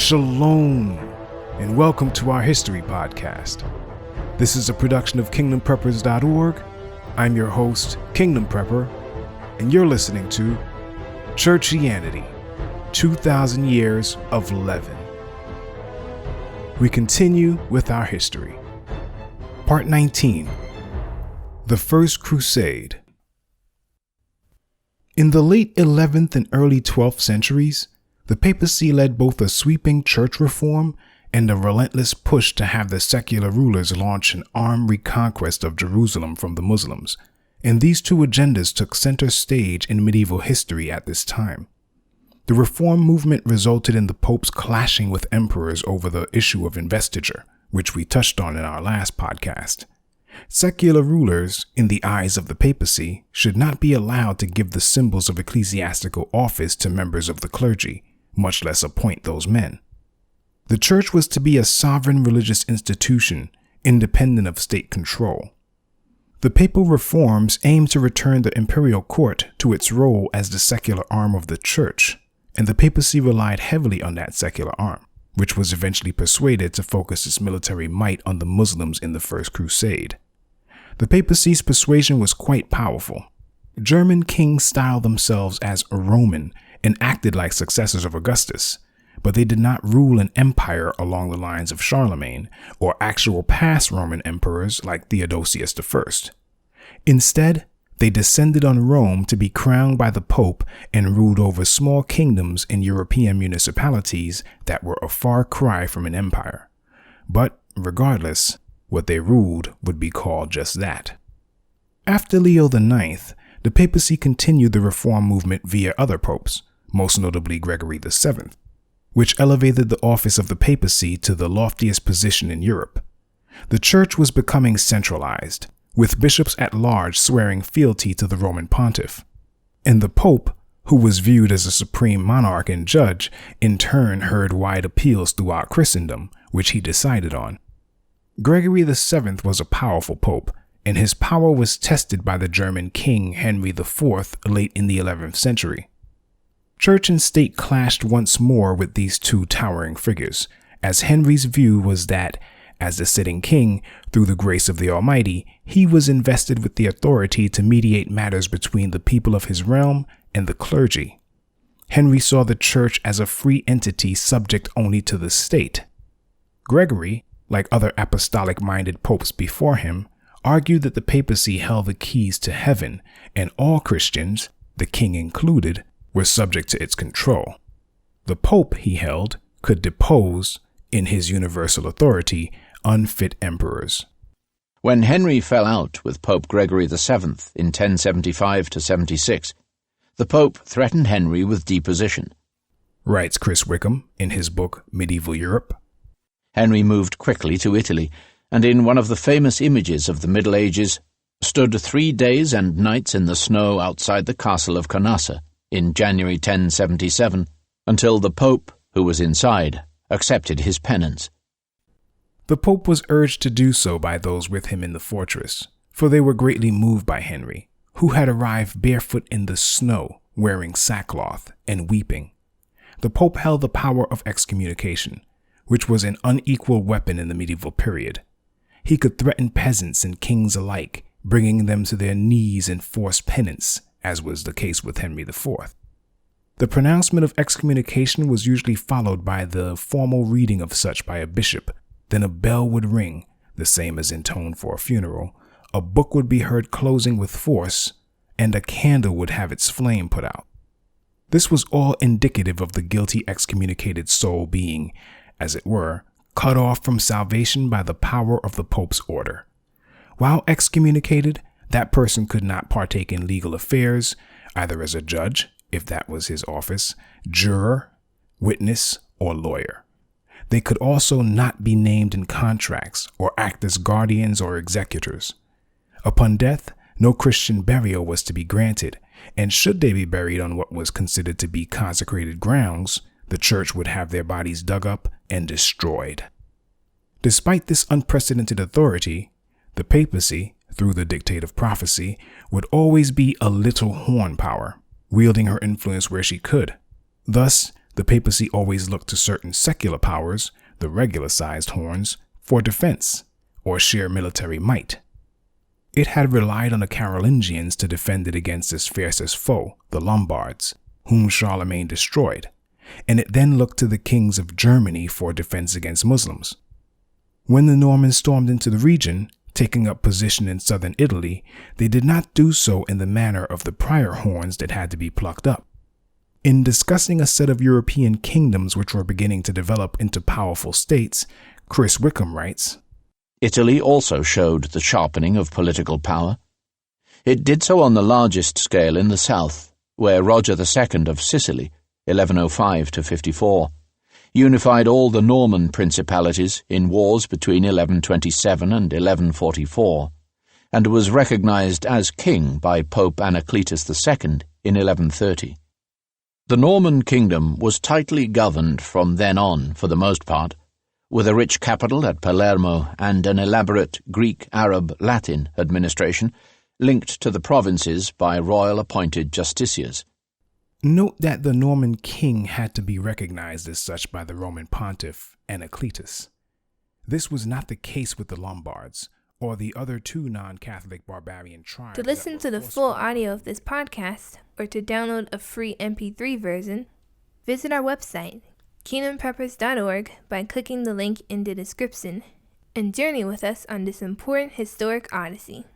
Shalom, and welcome to our History Podcast. This is a production of KingdomPreppers.org. I'm your host, Kingdom Prepper, and you're listening to Churchianity, 2,000 Years of Leaven. We continue with our history. Part 19, The First Crusade. In the late 11th and early 12th centuries, the papacy led both a sweeping church reform and a relentless push to have the secular rulers launch an armed reconquest of Jerusalem from the Muslims, and these two agendas took center stage in medieval history at this time. The reform movement resulted in the popes clashing with emperors over the issue of investiture, which we touched on in our last podcast. Secular rulers, in the eyes of the papacy, should not be allowed to give the symbols of ecclesiastical office to members of the clergy, much less appoint those men. The church was to be a sovereign religious institution, independent of state control. The papal reforms aimed to return the imperial court to its role as the secular arm of the church, and the papacy relied heavily on that secular arm, which was eventually persuaded to focus its military might on the Muslims in the First Crusade. The papacy's persuasion was quite powerful. German kings styled themselves as Roman and acted like successors of Augustus, but they did not rule an empire along the lines of Charlemagne or actual past Roman emperors like Theodosius I. Instead, they descended on Rome to be crowned by the Pope and ruled over small kingdoms in European municipalities that were a far cry from an empire. But regardless, what they ruled would be called just that. After Leo IX, the papacy continued the reform movement via other popes, most notably Gregory VII, which elevated the office of the papacy to the loftiest position in Europe. The church was becoming centralized, with bishops at large swearing fealty to the Roman pontiff. And the pope, who was viewed as a supreme monarch and judge, in turn heard wide appeals throughout Christendom, which he decided on. Gregory VII was a powerful pope, and his power was tested by the German king Henry IV late in the 11th century. Church and state clashed once more with these two towering figures, as Henry's view was that, as the sitting king, through the grace of the Almighty, he was invested with the authority to mediate matters between the people of his realm and the clergy. Henry saw the church as a free entity subject only to the state. Gregory, like other apostolic-minded popes before him, argued that the papacy held the keys to heaven, and all Christians, the king included, were subject to its control. The Pope, he held, could depose, in his universal authority, unfit emperors. When Henry fell out with Pope Gregory VII in 1075-76, the Pope threatened Henry with deposition. Writes Chris Wickham in his book Medieval Europe. Henry moved quickly to Italy, and in one of the famous images of the Middle Ages, stood 3 days and nights in the snow outside the castle of Canossa in January 1077, until the Pope, who was inside, accepted his penance. The Pope was urged to do so by those with him in the fortress, for they were greatly moved by Henry, who had arrived barefoot in the snow, wearing sackcloth and weeping. The Pope held the power of excommunication, which was an unequal weapon in the medieval period. He could threaten peasants and kings alike, bringing them to their knees in forced penance, as was the case with Henry IV. The pronouncement of excommunication was usually followed by the formal reading of such by a bishop. Then a bell would ring, the same as intoned for a funeral, a book would be heard closing with force, and a candle would have its flame put out. This was all indicative of the guilty excommunicated soul being, as it were, cut off from salvation by the power of the Pope's order. While excommunicated, that person could not partake in legal affairs, either as a judge, if that was his office, juror, witness, or lawyer. They could also not be named in contracts or act as guardians or executors. Upon death, no Christian burial was to be granted, and should they be buried on what was considered to be consecrated grounds, the church would have their bodies dug up and destroyed. Despite this unprecedented authority, the papacy, through the dictate of prophecy, would always be a little horn power, wielding her influence where she could. Thus, the papacy always looked to certain secular powers, the regular-sized horns, for defense or sheer military might. It had relied on the Carolingians to defend it against its fiercest foe, the Lombards, whom Charlemagne destroyed, and it then looked to the kings of Germany for defense against Muslims. When the Normans stormed into the region, taking up position in southern Italy, they did not do so in the manner of the prior horns that had to be plucked up. In discussing a set of European kingdoms which were beginning to develop into powerful states, Chris Wickham writes, Italy also showed the sharpening of political power. It did so on the largest scale in the south, where Roger II of Sicily, 1105–54, unified all the Norman principalities in wars between 1127 and 1144, and was recognized as king by Pope Anacletus II in 1130. The Norman kingdom was tightly governed from then on, for the most part, with a rich capital at Palermo and an elaborate Greek, Arab, Latin administration linked to the provinces by royal-appointed justiciars. Note that the Norman king had to be recognized as such by the Roman pontiff, Anacletus. This was not the case with the Lombards, or the other two non-Catholic barbarian tribes. To listen to the full audio of this podcast, or to download a free MP3 version, visit our website, kingdompreppers.org, by clicking the link in the description, and journey with us on this important historic odyssey.